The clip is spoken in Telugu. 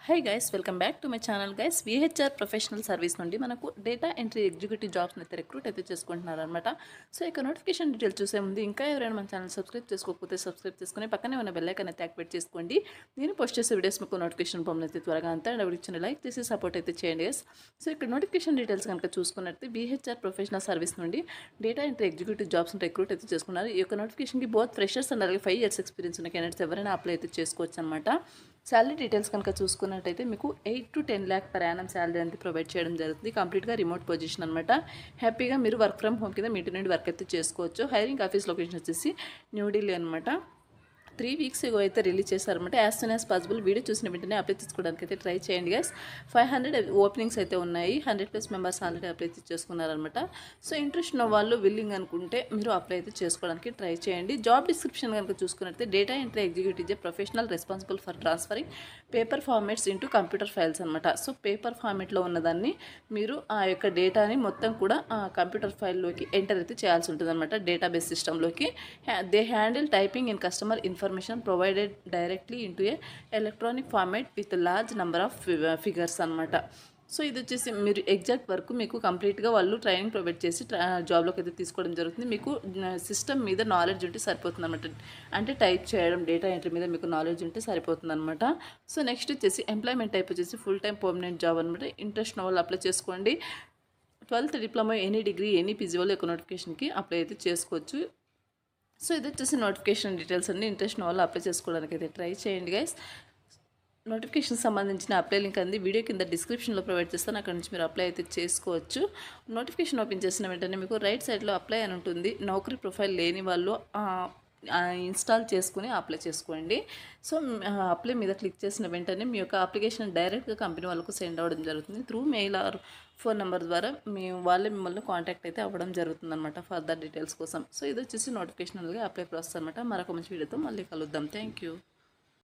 Hi guys, welcome back to my channel guys. VHR professional service నుండి మనకు డేటా ఎంట్రీ ఎగ్జిక్యూటివ్ జాబ్స్ని అయితే రిక్రూట్ అయితే చేసుకుంటున్నారనమాట. సో ఇక నోటిఫికేషన్ డీటెయిల్స్ చూసే ముందు ఇంకా ఎవరైనా మన ఛానల్ సబ్స్క్రైబ్ చేసుకోకపోతే సబ్స్క్రైబ్ చేసుకుని పక్కనే ఉన్న బెల్ ఐకాన్ అయితే యాక్టివేట్ చేసుకోండి. నేను పోస్ట్ చేసే వీడియోస్ మీకు నోటిఫికేషన్ పంపుని అయితే త్వరగా అంతా ఎవరికి ఇచ్చిన లైక్ చేసి సపోర్ట్ అయితే చేయండి గైస్. సో ఇక్కడ నోటిఫికేషన్ డీటెయిల్స్ కనుక చూసుకున్నట్టు విహెచ్ఆర్ ప్రొఫెషనల్ సర్వీస్ నుండి డేటా ఎంట్రీ ఎగ్జిక్యూటివ్ జాబ్స్ని రిక్రూట్ అయితే చేసుకున్నారు. ఈ యొక్క నోటిఫికేషన్కి బోత్ ఫ్రెషర్స్ అండ్ అలాగే 5 years ఎక్స్పీరియన్స్ ఉన్న క్యాండిడేట్స్ ఎవరైనా అప్లై అయితే చేసుకోవచ్చు అనమాట. శాలరీ డీటెయిల్స్ కనుక చూసుకున్నట్టయితే మీకు 8 to 10 lakh per annum salary అనేది ప్రొవైడ్ చేయడం జరుగుతుంది. కంప్లీట్గా రిమోట్ పొజిషన్ అనమాట. హ్యాపీగా మీరు వర్క్ ఫ్రమ్ హోమ్ కింద మీ ఇంటి నుండి వర్క్ అయితే చేసుకోవచ్చు. హైరింగ్ ఆఫీస్ లొకేషన్ వచ్చేసి న్యూఢిల్లీ అనమాట. 3 weeks ago అయితే రిలీజ్ చేశారనమాట. As soon as possible video చూసిన వెంటనే అప్లై చేసుకోవడానికి అయితే ట్రై చేయండి గైస్. 500 ఓపెనింగ్స్ అయితే ఉన్నాయి. 100+ మెంబర్స్ ఆల్రెడీ అప్లై చేసుకున్నారనమాట. సో ఇంట్రెస్ట్ ఉన్న వాళ్ళు విల్లింగ్ అనుకుంటే మీరు అప్లై అయితే చేసుకోవడానికి ట్రై చేయండి. జాబ్ డిస్క్రిప్షన్ కనుక చూసుకున్నట్లయితే data entry executive is professional responsible for transferring paper formats into computer files అనమాట. సో పేపర్ ఫార్మాట్లో ఉన్నదాన్ని మీరు ఆ యొక్క డేటాని మొత్తం కూడా కంప్యూటర్ ఫైల్లోకి ఎంటర్ అయితే చేయాల్సి ఉంటుంది అనమాట. డేటాబేస్ సిస్టంలోకి they handle typing in customer information provided directly into a electronic format with a large number of figures అనమాట. సో ఇది వచ్చేసి మీరు ఎగ్జాక్ట్ వర్క్ మీకు కంప్లీట్గా వాళ్ళు ట్రైనింగ్ ప్రొవైడ్ చేసి జాబ్లోకి అయితే తీసుకోవడం జరుగుతుంది. మీకు సిస్టమ్ మీద నాలెడ్జ్ ఉంటే సరిపోతుంది అనమాట. అంటే టైప్ చేయడం, డేటా ఎంట్రీ మీద మీకు నాలెడ్జ్ ఉంటే సరిపోతుంది అనమాట. సో నెక్స్ట్ వచ్చేసి ఎంప్లాయ్మెంట్ టైప్ వచ్చేసి ఫుల్ టైం పర్మనెంట్ జాబ్ అనమాట. ఇంట్రెస్ట్ ఉన్న వాళ్ళు అప్లై చేసుకోండి. 12th diploma, any degree, any PG వాళ్ళు యొక్క నోటిఫికేషన్కి అప్లై అయితే చేసుకోవచ్చు. సో ఇది వచ్చేసి నోటిఫికేషన్ డీటెయిల్స్ అన్ని ఇంట్రెస్ట్ ఉన్న వాళ్ళు అప్లై చేసుకోవడానికి అయితే ట్రై చేయండి గైస్. నోటిఫికేషన్ సంబంధించిన అప్లై లింక్ అంది వీడియో కింద డిస్క్రిప్షన్లో ప్రొవైడ్ చేస్తాను. అక్కడ నుంచి మీరు అప్లై అయితే చేసుకోవచ్చు. నోటిఫికేషన్ ఓపెన్ చేసిన వెంటనే మీకు రైట్ సైడ్లో అప్లై అని ఉంటుంది. నౌకరీ ప్రొఫైల్ లేని వాళ్ళు ఇన్స్టాల్ చేసుకుని అప్లై చేసుకోండి. సో అప్లై మీద క్లిక్ చేసిన వెంటనే మీ యొక్క అప్లికేషన్ డైరెక్ట్గా కంపెనీ వాళ్ళకు సెండ్ అవ్వడం జరుగుతుంది. Through mail or phone number ద్వారా వాళ్ళే మిమ్మల్ని కాంటాక్ట్ అయితే అవ్వడం జరుగుతుంది అనమాట ఫర్దర్ డీటెయిల్స్ కోసం. సో ఇది వచ్చేసి నోటిఫికేషన్ అలాగే అప్లై ప్రాసెస్ అనమాట. మరొక మంచి వీడియోతో మళ్ళీ కలుద్దాం. Thank you.